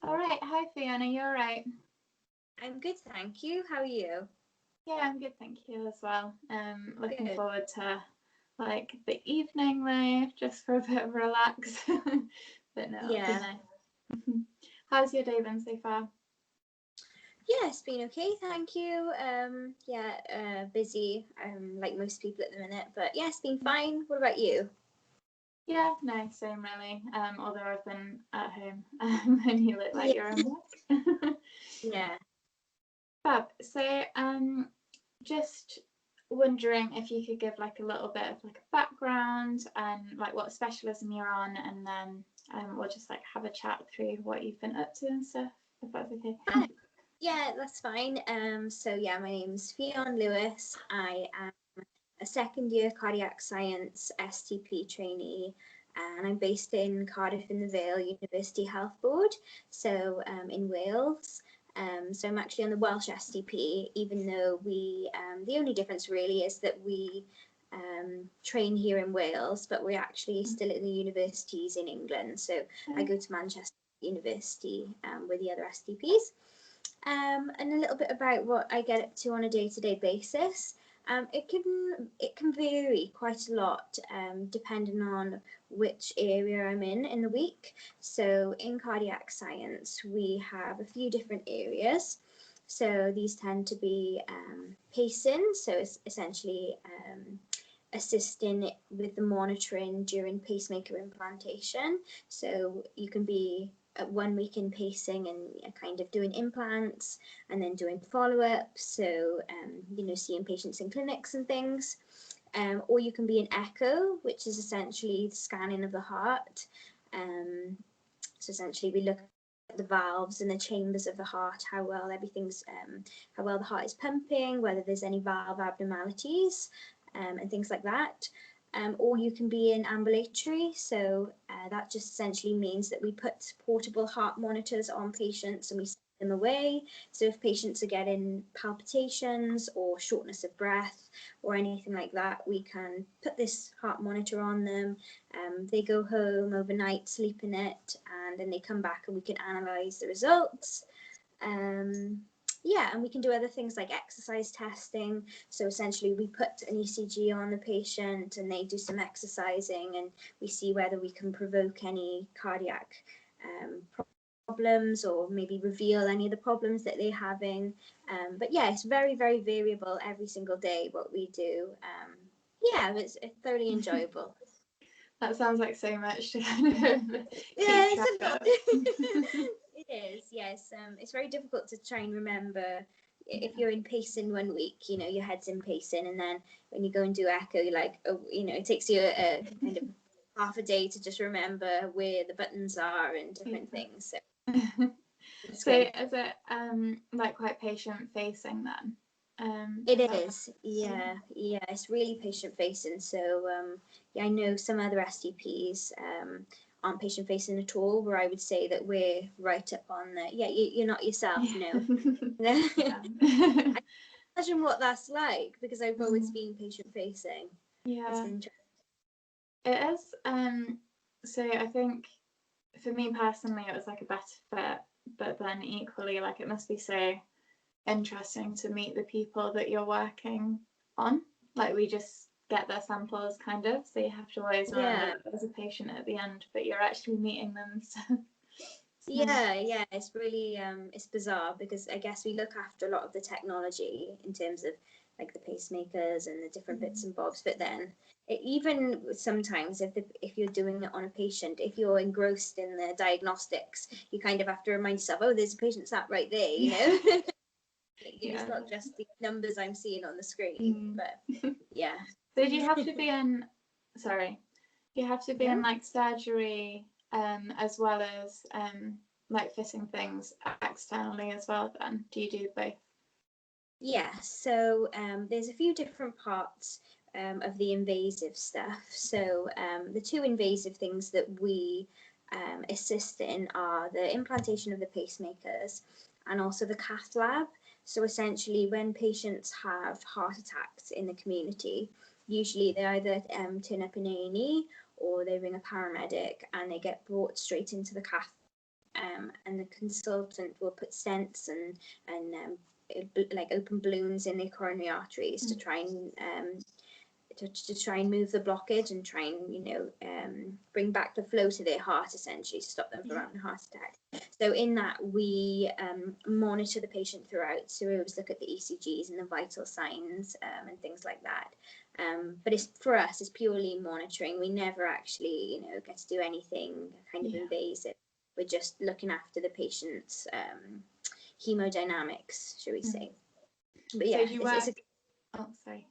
All right. Hi, Fiona. You all right? I'm good, thank you. How are you? Yeah, I'm good, thank you as well. Looking Good. forward to like the evening though, just for a bit of relax. But no, it'll be Yeah. nice. How's your day been so far? Yeah, it's been okay, thank you. Busy, like most people at the minute, but yeah, it's been fine. What about you? Yeah, no, same really. Although I've been at home, and you look like Yeah. you're in work. Yeah. Fab. So, just wondering if you could give like a little bit of like a background and like what specialism you're on, and then we'll just like have a chat through what you've been up to and stuff, if that's okay. Hi. Yeah, that's fine. My name's Ffion Lewis. I am a second year cardiac science STP trainee, and I'm based in Cardiff in the Vale University Health Board, so in Wales. So I'm actually on the Welsh STP, even though the only difference really is that we train here in Wales, but we're actually still at the universities in England. So I go to Manchester University with the other STPs. And a little bit about what I get up to on a day-to-day basis. It can vary quite a lot depending on which area I'm in the week. So in cardiac science, we have a few different areas. So these tend to be pacing, so it's essentially assisting with the monitoring during pacemaker implantation. So you can be at 1 week in pacing and kind of doing implants and then doing follow-up. So, seeing patients in clinics and things. Or you can be an echo, which is essentially the scanning of the heart. So essentially we look at the valves and the chambers of the heart, how well how well the heart is pumping, whether there's any valve abnormalities, and things like that. Or you can be in ambulatory, so that just essentially means that we put portable heart monitors on patients and we send them away. So if patients are getting palpitations or shortness of breath or anything like that, we can put this heart monitor on them. They go home overnight, sleep in it, and then they come back and we can analyse the results. And we can do other things like exercise testing. So essentially we put an ECG on the patient and they do some exercising and we see whether we can provoke any cardiac problems or maybe reveal any of the problems that they're having. But yeah, it's very, very variable every single day what we do. It's thoroughly enjoyable. That sounds like so much to kind of Yeah, keep track it's a lot. of. It is, yes. It's very difficult to try and remember if you're in pacing 1 week, your head's in pacing, and then when you go and do echo, you're like, oh, it takes you a kind of half a day to just remember where the buttons are and different things. So, so is it like quite patient facing then? It is, yeah, it's really patient facing. So, I know some other STPs aren't patient facing at all, where I would say that we're right up on the, you're not yourself, no. I imagine what that's like because I've always been patient facing. It's Yeah, interesting. it is. So I think for me personally, it was like a better fit, but then equally, like it must be so interesting to meet the people that you're working on. Like we just get their samples kind of, so you have to always remember that there's a patient at the end, but you're actually meeting them. So It's really it's bizarre because I guess we look after a lot of the technology in terms of like the pacemakers and the different bits and bobs, but then even sometimes if you're doing it on a patient, if you're engrossed in the diagnostics, you kind of have to remind yourself, oh, there's a patient sat right there, It's not just the numbers I'm seeing on the screen, but yeah. So do you have to be in, sorry, you have to be in like surgery as well as like fitting things externally as well then? Do you do both? Yeah, so there's a few different parts of the invasive stuff. So the two invasive things that we assist in are the implantation of the pacemakers and also the cath lab. So essentially when patients have heart attacks in the community, usually they either turn up in A&E or they ring a paramedic and they get brought straight into the cath and the consultant will put stents and like open balloons in their coronary arteries to try and to try and move the blockage and try and bring back the flow to their heart, essentially, to stop them from having a heart attack. So in that, we monitor the patient throughout. So we always look at the ECGs and the vital signs and things like that. But for us, it's purely monitoring. We never actually get to do anything kind of invasive. We're just looking after the patient's hemodynamics, shall we say. But yeah, so oh, sorry.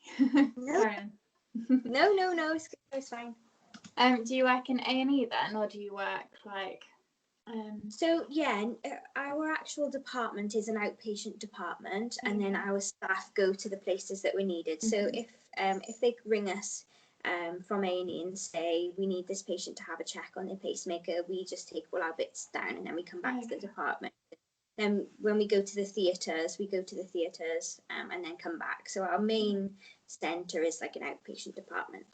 No. Sorry. No, it's fine. Do you work in A&E then, or do you work like So yeah, our actual department is an outpatient department, and then our staff go to the places that we're needed. So if they ring us from A&E and say we need this patient to have a check on their pacemaker, we just take all our bits down and then we come back to the department. Then when we go to the theatres, and then come back. So our main centre is like an outpatient department.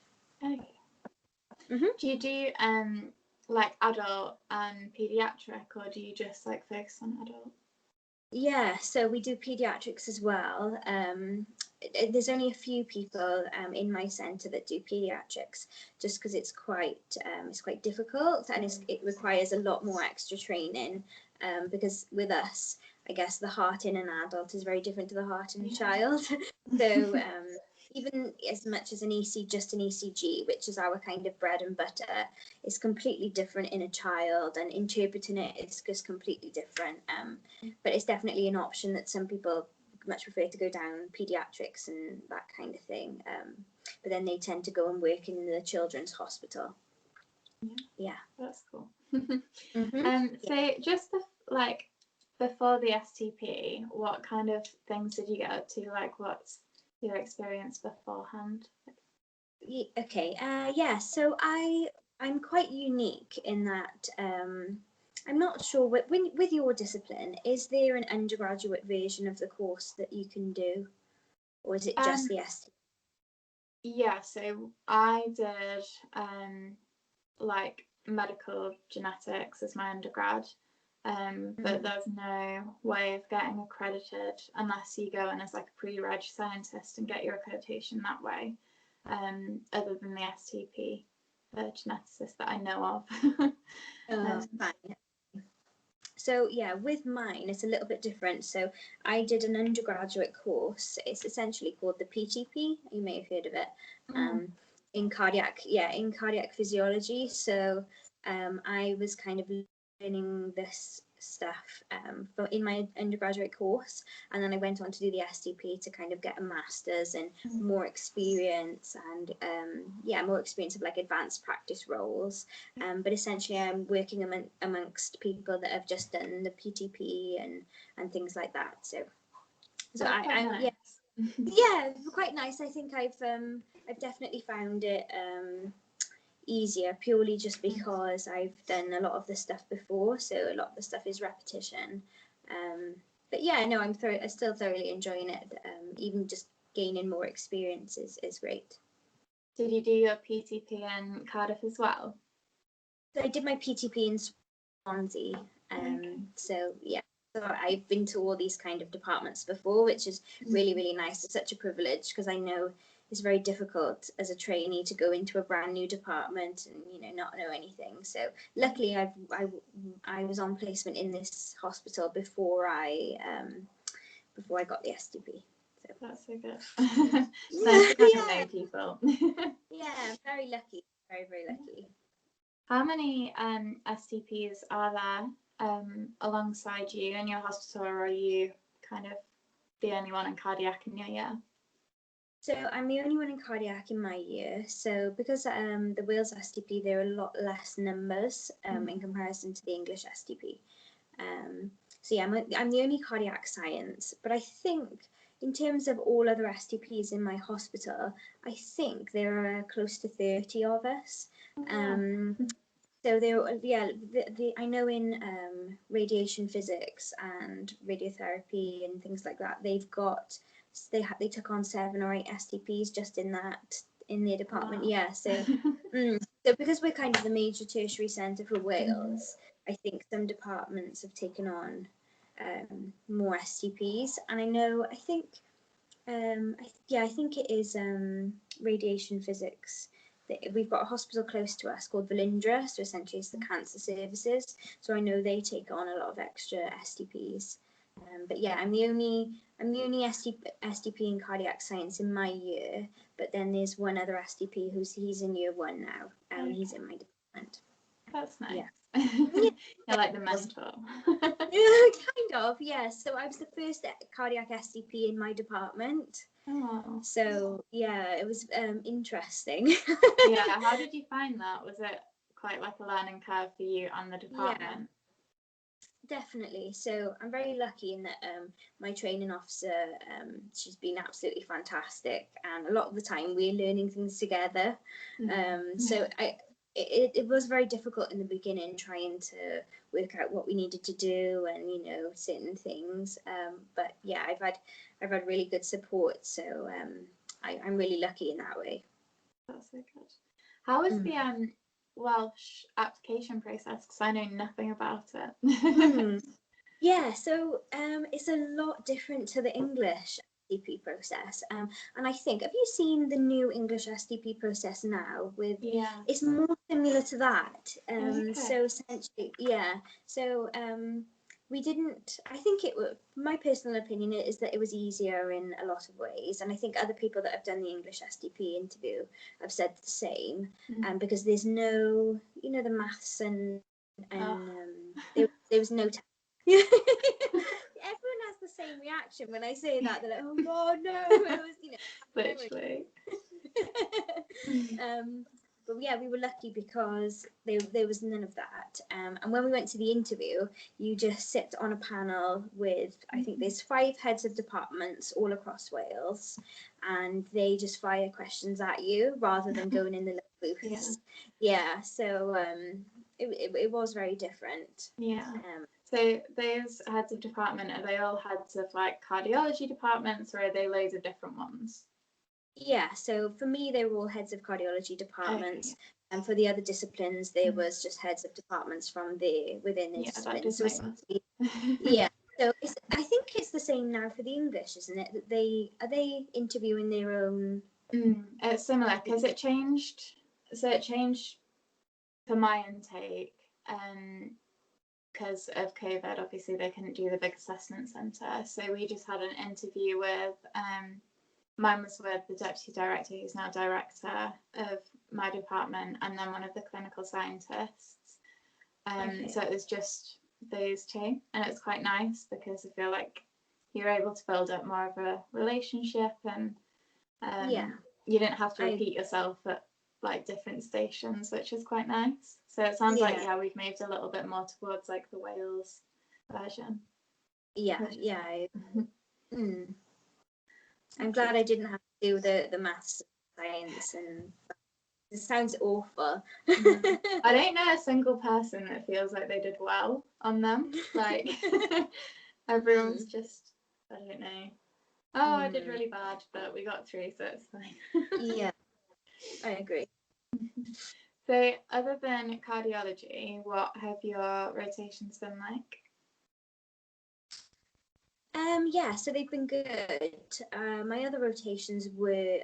Okay. Do you do like adult and paediatric, or do you just like focus on adult? Yeah, so we do paediatrics as well. There's only a few people in my centre that do paediatrics, just because it's quite difficult, and it requires a lot more extra training. Because with us, I guess the heart in an adult is very different to the heart in a child. So even as much as just an ECG, which is our kind of bread and butter, is completely different in a child, and interpreting it is just completely different. But it's definitely an option that some people much prefer to go down paediatrics and that kind of thing. But then they tend to go and work in the children's hospital. Yeah, that's cool. So just before the STP, what kind of things did you get up to? Like, what's your experience beforehand? Okay. So I'm quite unique in that I'm not sure with your discipline, is there an undergraduate version of the course that you can do, or is it just the STP? Yeah, so I did like medical genetics as my undergrad, but there's no way of getting accredited unless you go in as like a pre-reg scientist and get your accreditation that way, other than the STP geneticist that I know of. Fine. So yeah, with mine, it's a little bit different. So I did an undergraduate course. It's essentially called the PTP. You may have heard of it. In cardiac physiology. So I was kind of learning this stuff in my undergraduate course, and then I went on to do the STP to kind of get a master's and more experience and more experience of like advanced practice roles. But essentially I'm working amongst people that have just done the PTP and things like that. So nice. Quite nice. I think I've definitely found it easier purely just because I've done a lot of the stuff before, so a lot of the stuff is repetition. But yeah, no, I'm still thoroughly enjoying it. Even just gaining more experience is great. Did you do your PTP in Cardiff as well? So I did my PTP in Swansea. So yeah. So I've been to all these kind of departments before, which is really, really nice. It's such a privilege because I know it's very difficult as a trainee to go into a brand new department and not know anything. So luckily I was on placement in this hospital before I got the STP. So that's so good. Nice to kind of know people. Yeah, very lucky. Very, very lucky. How many STPs are there alongside you in your hospital, or are you kind of the only one in cardiac in your year? So I'm the only one in cardiac in my year. So because the Wales STP, there are a lot less numbers in comparison to the English STP. So yeah, I'm the only cardiac science. But I think in terms of all other STPs in my hospital, I think there are close to 30 of us. So there, I know in radiation physics and radiotherapy and things like that, they took on 7 or 8 STPs just in their department. Wow. Yeah, so so because we're kind of the major tertiary centre for Wales, I think some departments have taken on more STPs, and I think it is radiation physics. We've got a hospital close to us called Velindre, so essentially it's the cancer services. So I know they take on a lot of extra STPs. But yeah, I'm the only STP in cardiac science in my year. But then there's one other STP he's in year 1 now. Okay. He's in my department. That's nice. Yeah. You're like the mentor. Kind of, yeah. So I was the first cardiac STP in my department. Oh. So yeah, it was interesting. Yeah, how did you find that? Was it quite like a learning curve for you and the department? Definitely. So I'm very lucky in that my training officer, she's been absolutely fantastic, and a lot of the time we're learning things together. So it was very difficult in the beginning trying to work out what we needed to do and certain things. But yeah, I've had really good support, so I'm really lucky in that way. That's so good. How was the Welsh application process? Because I know nothing about it. Yeah, so it's a lot different to the English STP process, and I think, have you seen the new English STP process now? It's more similar to that. So essentially, we didn't. I think my personal opinion is that it was easier in a lot of ways, and I think other people that have done the English STP interview have said the same. Because there's no, the maths and there was no. Everyone has the same reaction when I say that. They're like, "Oh God, no!" It was, literally. But yeah, we were lucky because there was none of that. And when we went to the interview, you just sit on a panel with, I think there's 5 heads of departments all across Wales, and they just fire questions at you rather than going in the little booths. Yeah, so it was very different. Yeah. So those heads of department, are they all heads of like cardiology departments, or are they loads of different ones? Yeah, so for me, they were all heads of cardiology departments, and for the other disciplines, there was just heads of departments from within the disciplines. So yeah, so I think it's the same now for the English, isn't it? That are they interviewing their own? It's similar because it changed. So it changed for my intake, because of COVID. Obviously, they couldn't do the big assessment centre, so we just had an interview with. Mine was with the deputy director, who's now director of my department, and then one of the clinical scientists. So it was just those 2, and it's quite nice because I feel like you're able to build up more of a relationship, and you didn't have to repeat yourself at like different stations, which is quite nice. So it sounds like we've moved a little bit more towards like the Wales version. I'm glad I didn't have to do the maths, science, and it sounds awful. I don't know a single person that feels like they did well on them. Like everyone's just, I don't know. Oh, I did really bad, but we got through, so it's fine. Yeah, I agree. So other than cardiology, what have your rotations been like? So they've been good. My other rotations were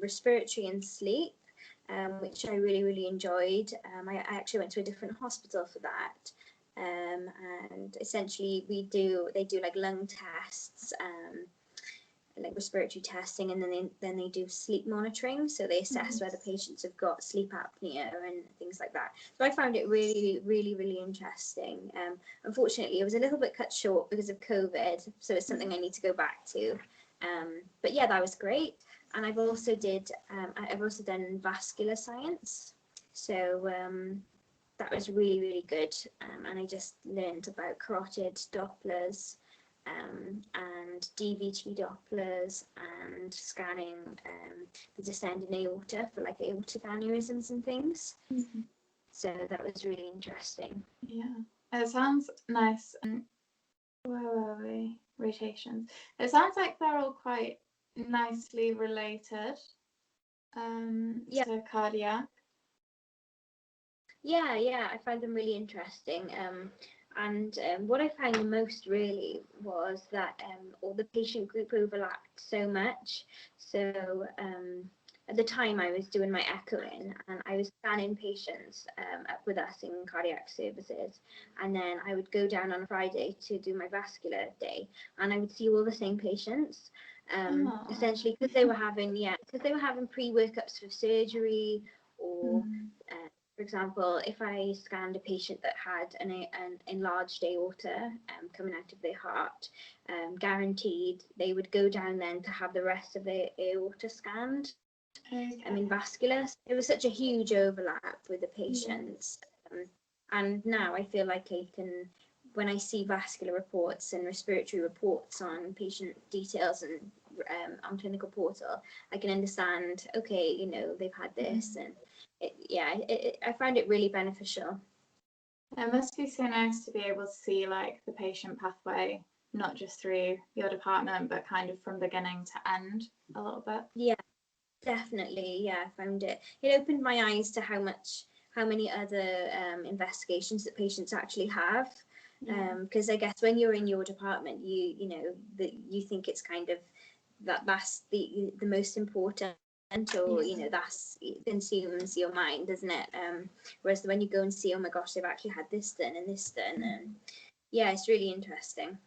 respiratory and sleep, which I really, really enjoyed. I actually went to a different hospital for that. And essentially they do like lung tests, like respiratory testing, and then they do sleep monitoring, so they assess whether patients have got sleep apnea and things like that. So I found it really, really, really interesting. Unfortunately, it was a little bit cut short because of COVID, so it's something I need to go back to. But yeah, that was great. And I've also done vascular science, so that was really, really good. And I just learned about carotid Dopplers, and DVT Dopplers, and scanning the descending aorta for like aortic aneurysms and things. So that was really interesting. Yeah, it sounds nice. And where were we? Rotations. It sounds like they're all quite nicely related to cardiac. Yeah, I found them really interesting. And what I found the most really was that all the patient group overlapped so much. So at the time I was doing my echoing and I was scanning patients up with us in cardiac services. And then I would go down on a Friday to do my vascular day and I would see all the same patients. Essentially because they were having pre-workups for surgery or for example, if I scanned a patient that had an enlarged aorta coming out of their heart, guaranteed they would go down then to have the rest of their aorta scanned. Okay. I mean, vascular. It was such a huge overlap with the patients. And now I feel like I can, when I see vascular reports and respiratory reports on patient details and on clinical portal, I can understand, okay, you know, they've had this and I found it really beneficial. It must be so nice to be able to see like the patient pathway, not just through your department, but kind of from beginning to end a little bit. Yeah, definitely. Yeah, I found it. It opened my eyes to how many other investigations that patients actually have. Because I guess when you're in your department, you know that you think it's kind of that's the most important, or you know that's it consumes your mind, doesn't it? Whereas when you go and see, oh my gosh, they've actually had this done and this done, and yeah, it's really interesting.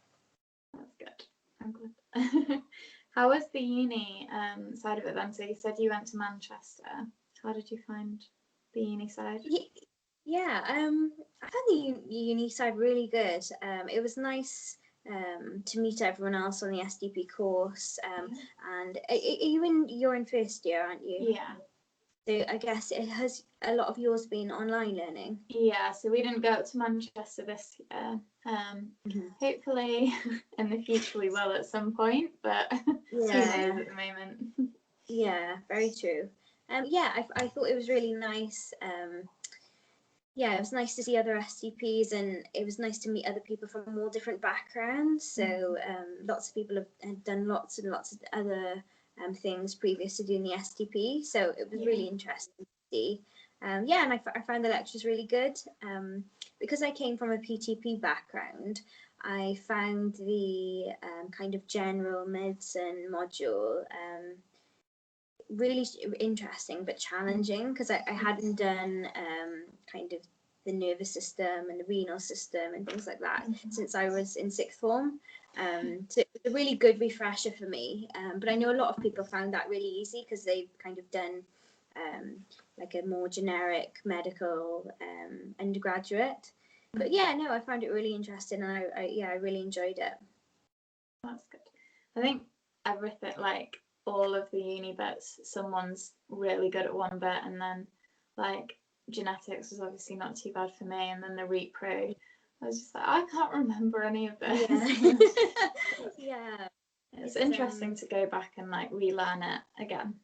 That's good. I'm glad. How was the uni side of it then? So you said you went to Manchester. How did you find the uni side? Yeah, I found the uni side really good. It was nice to meet everyone else on the STP course. And even you're in first year, aren't you? Yeah. So I guess it has a lot of yours been online learning. Yeah, so we didn't go up to Manchester this year. Hopefully in the future we will at some point, but who knows at the moment. Yeah, very true. I thought it was really nice. It was nice to see other STPs and it was nice to meet other people from all different backgrounds. So lots of people have done lots and lots of other things previous to doing the STP. So it was really interesting to see. And I found the lectures really good. Because I came from a PTP background, I found the kind of general medicine module really interesting but challenging because I hadn't done kind of the nervous system and the renal system and things like that since I was in sixth form. So it was a really good refresher for me. But I know a lot of people found that really easy because they've kind of done like a more generic medical undergraduate. But I found it really interesting and I really enjoyed it. That's good. I think everything, like all of the uni bits, someone's really good at one bit, and then like genetics was obviously not too bad for me, and then the repro, I was just like, I can't remember any of this. It's interesting to go back and like relearn it again.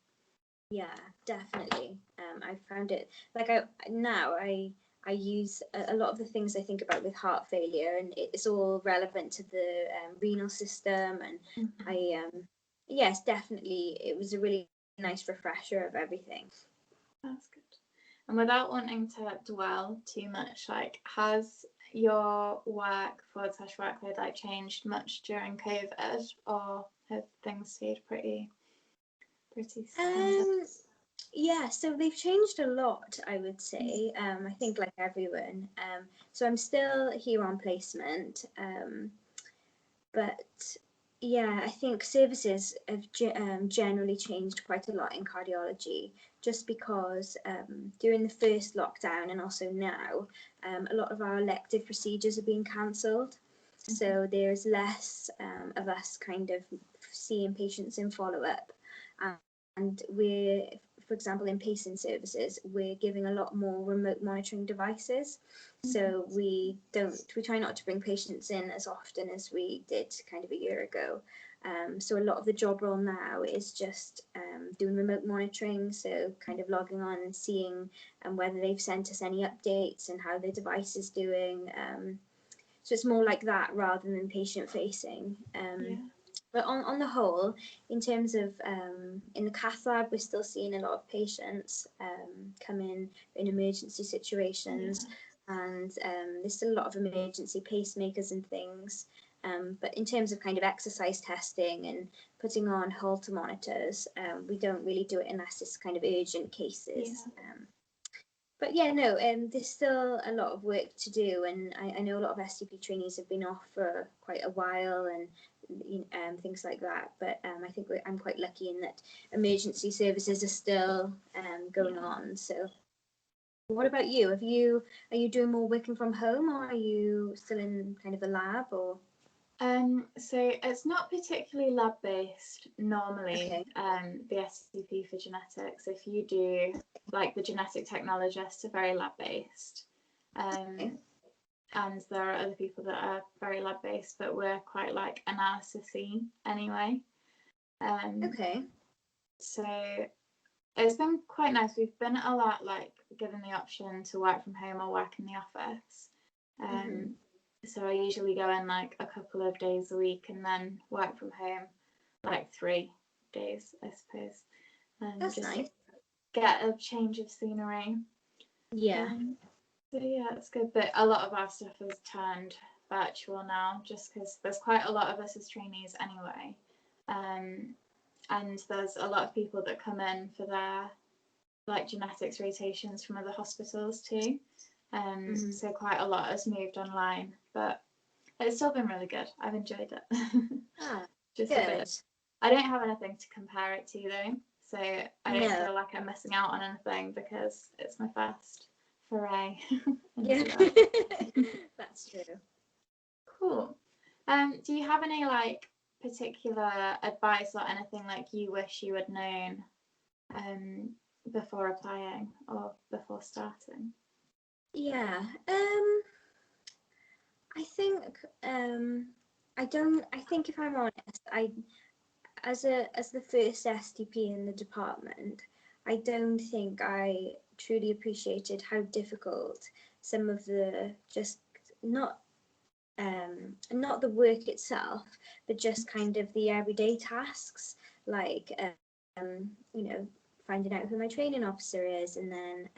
Yeah, definitely. I found it like I use a lot of the things I think about with heart failure, and it's all relevant to the renal system. And yes, definitely, it was a really nice refresher of everything. That's good. And without wanting to dwell too much, like, has your workload like changed much during COVID, or have things stayed pretty standard? Yeah, so they've changed a lot, I would say. I think like everyone. So I'm still here on placement, but yeah, I think services have generally changed quite a lot in cardiology, just because during the first lockdown and also now, a lot of our elective procedures are being cancelled. So there's less of us kind of seeing patients in follow-up. And we're, for example, in pacing services, we're giving a lot more remote monitoring devices. So we try not to bring patients in as often as we did kind of a year ago. So a lot of the job role now is just doing remote monitoring, so kind of logging on and seeing whether they've sent us any updates and how their device is doing. So it's more like that rather than patient facing. But on the whole, in terms of in the cath lab, we're still seeing a lot of patients come in emergency situations, and there's still a lot of emergency pacemakers and things. But in terms of kind of exercise testing and putting on Holter monitors, we don't really do it unless it's kind of urgent cases. But yeah, no, there's still a lot of work to do, and I know a lot of STP trainees have been off for quite a while, and things like that. But I think I'm quite lucky in that emergency services are still going on. So, what about you? Are you doing more working from home, or are you still in kind of a lab, or? So it's not particularly lab based normally. Okay. The STP for genetics. If you do like the genetic technologists are very lab based. Okay. And there are other people that are very lab based, but we're quite like analysis-y anyway. Okay. So it's been quite nice. We've been a lot like given the option to work from home or work in the office. So I usually go in like a couple of days a week and then work from home like 3 days, I suppose. That's just nice. Get a change of scenery. Yeah. So yeah, it's good. But a lot of our stuff has turned virtual now, just because there's quite a lot of us as trainees anyway. And there's a lot of people that come in for their like genetics rotations from other hospitals too. So quite a lot has moved online, but it's still been really good. I've enjoyed it. Just good. a bit. I don't have anything to compare it to though, so I don't feel like I'm missing out on anything because it's my first foray. Yeah, that's true. Cool. Do you have any like particular advice or anything like you wish you had known before applying or before starting? Yeah. I think I think if I'm honest, as the first STP in the department, I don't think I truly appreciated how difficult some of the just not the work itself, but just kind of the everyday tasks, like finding out who my training officer is, and then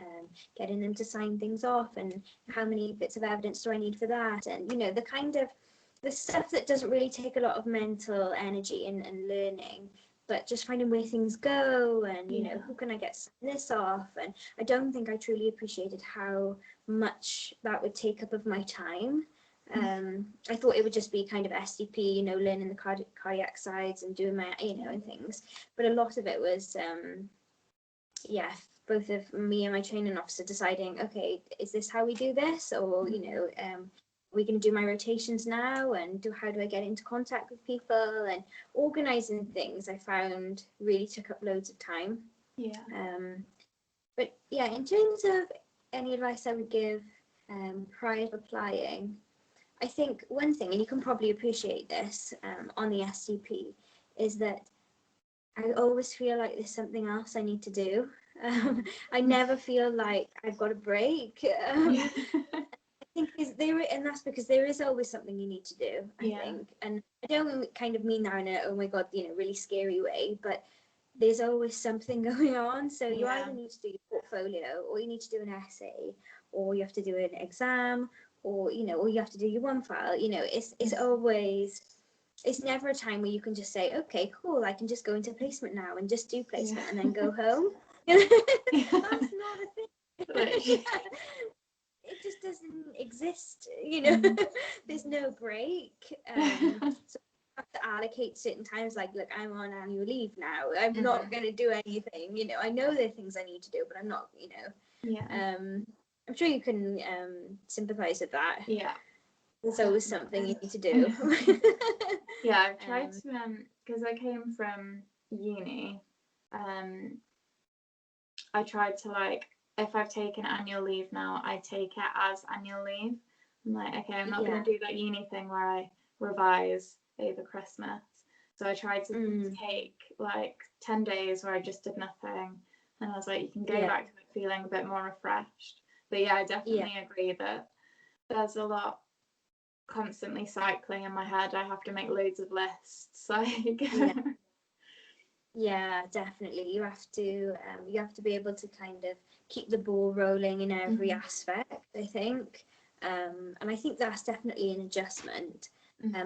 getting them to sign things off, and how many bits of evidence do I need for that, and the kind of the stuff that doesn't really take a lot of mental energy and learning, but just finding where things go, and who can I get this off. And I don't think I truly appreciated how much that would take up of my time. I thought it would just be kind of STP, learning the cardiac sides and doing my, and things. But a lot of it was, both of me and my training officer deciding, okay, is this how we do this? Or, we're going to do my rotations now, and how do I get into contact with people, and organising things I found really took up loads of time. But yeah, in terms of any advice I would give prior to applying, I think one thing, and you can probably appreciate this on the STP, is that I always feel like there's something else I need to do. I never feel like I've got a break. I think and that's because there is always something you need to do, I think. And I don't kind of mean that in a, oh my God, really scary way, but there's always something going on. So you either need to do your portfolio, or you need to do an essay, or you have to do an exam, or or you have to do your one file. It's always, it's never a time where you can just say, okay, cool, I can just go into placement now and just do placement and then go home. That's not a thing. It just doesn't exist, There's no break. So you have to allocate certain times, like, look, I'm on annual leave now, I'm not going to do anything. I know there are things I need to do, but I'm not, I'm sure you can sympathize with that. There's always something you need to do. I've tried to, because I came from uni, I tried to, like, if I've taken annual leave now, I take it as annual leave. I'm like, okay, I'm not going to do that uni thing where I revise over Christmas. So I tried to take like 10 days where I just did nothing. And I was like, you can go back to it feeling a bit more refreshed. But I definitely agree that there's a lot constantly cycling in my head. I have to make loads of lists. Like, yeah, definitely. You have to be able to kind of keep the ball rolling in every aspect, I think. And I think that's definitely an adjustment.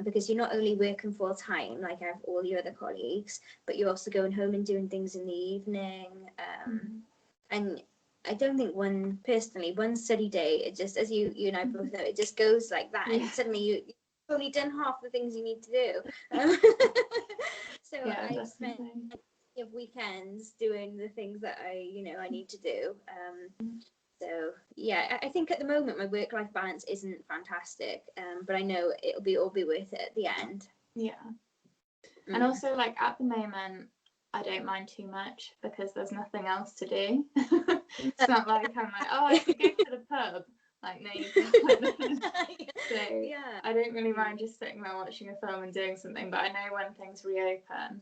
Because you're not only working full time like I have all your other colleagues, but you're also going home and doing things in the evening. And I don't think one study day, it just, as you and I both know, it just goes like that, and suddenly you've only done half the things you need to do. So yeah, I spent weekends doing the things that I need to do. So yeah, I think at the moment my work-life balance isn't fantastic, but I know it'll all be worth it at the end. Yeah. And also, like, at the moment, I don't mind too much because there's nothing else to do. It's not like I'm like, oh, I could go to the pub. Like, no, you can't. So yeah. I don't really mind just sitting there watching a film and doing something, but I know when things reopen,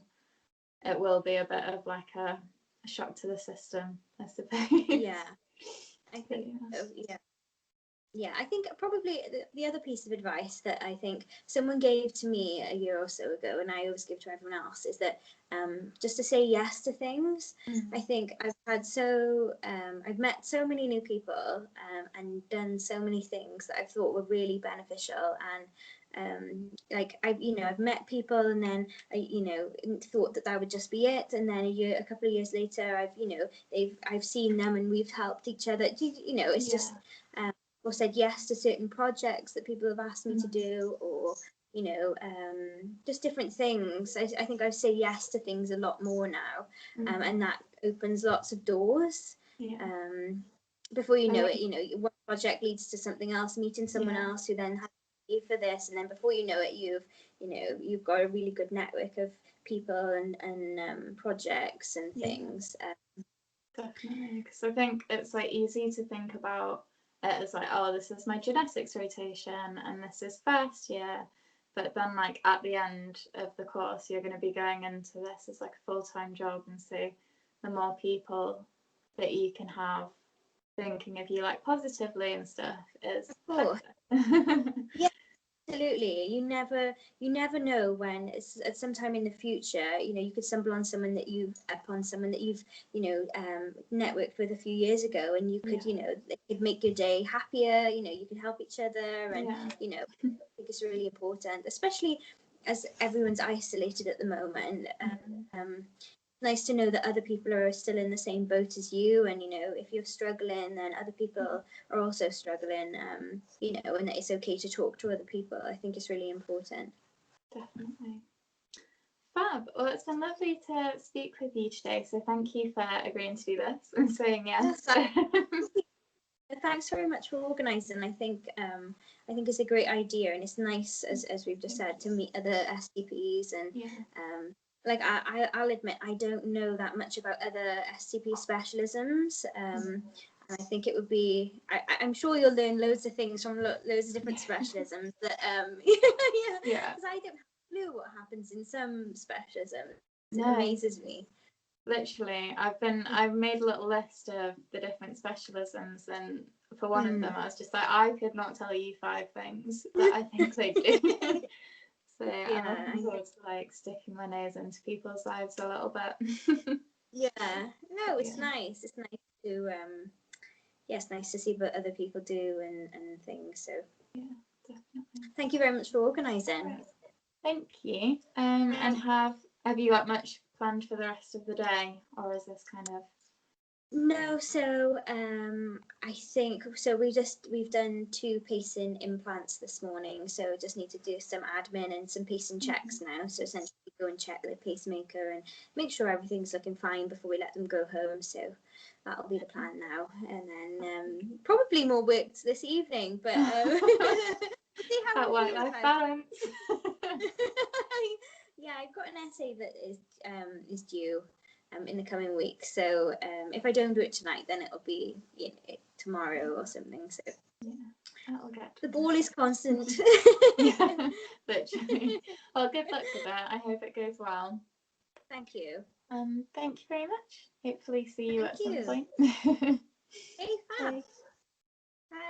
it will be a bit of like a shock to the system, I suppose. Yeah, I think yeah, I think probably the other piece of advice that I think someone gave to me a year or so ago, and I always give to everyone else, is that just to say yes to things. I think I've met so many new people and done so many things that I thought were really beneficial, and like I've met people, and then I thought that would just be it, and then a couple of years later I've seen them and we've helped each other. It's just or said yes to certain projects that people have asked me to do, or just different things. I think I say yes to things a lot more now, and that opens lots of doors. Before you know it, one project leads to something else, meeting someone else who then has you for this, and then before you know it, you've got a really good network of people and projects and things. Definitely, because I think it's like easy to think about it as like, oh, this is my genetics rotation and this is first year, but then like at the end of the course you're going to be going into this as like a full-time job, and so the more people that you can have thinking of you like positively and stuff is better. Yeah, absolutely. You never know when it's at some time in the future, you could stumble on someone that you've networked with a few years ago, and you could it could make your day happier. You can help each other, and I think it's really important, especially as everyone's isolated at the moment. Nice to know that other people are still in the same boat as you, and if you're struggling, then other people are also struggling, and that it's okay to talk to other people. I think it's really important. Definitely. Fab. Well, it's been lovely to speak with you today, so thank you for agreeing to do this and saying yes. Thanks very much for organising. I think it's a great idea, and it's nice, as we've just said, to meet other STPs, and like I'll admit I don't know that much about other STP specialisms, and I think it would be I'm sure you'll learn loads of things from loads of different specialisms that because I don't have a clue what happens in some specialisms. It amazes me. Literally, I've made a little list of the different specialisms, and for one of them I was just like, I could not tell you 5 things that I think they do. So I'm looking forward to like sticking my nose into people's lives a little bit. It's nice. It's nice to it's nice to see what other people do and things. So definitely. Thank you very much for organising. Right. Thank you. And have you got much planned for the rest of the day, or is this kind of? No, so I think so. We've done 2 pacing implants this morning, so just need to do some admin and some pacing checks now. So essentially, go and check the pacemaker and make sure everything's looking fine before we let them go home. So that'll be the plan now, and then probably more work this evening. But we'll see how that work-life balance. Yeah, I've got an essay that is due in the coming week, so if I don't do it tonight, then it'll be tomorrow or something. So that'll get the ball is constant. Literally. Well, good luck with that. I hope it goes well. Thank you. Thank you very much. Hopefully see you at some point. Hey, fab.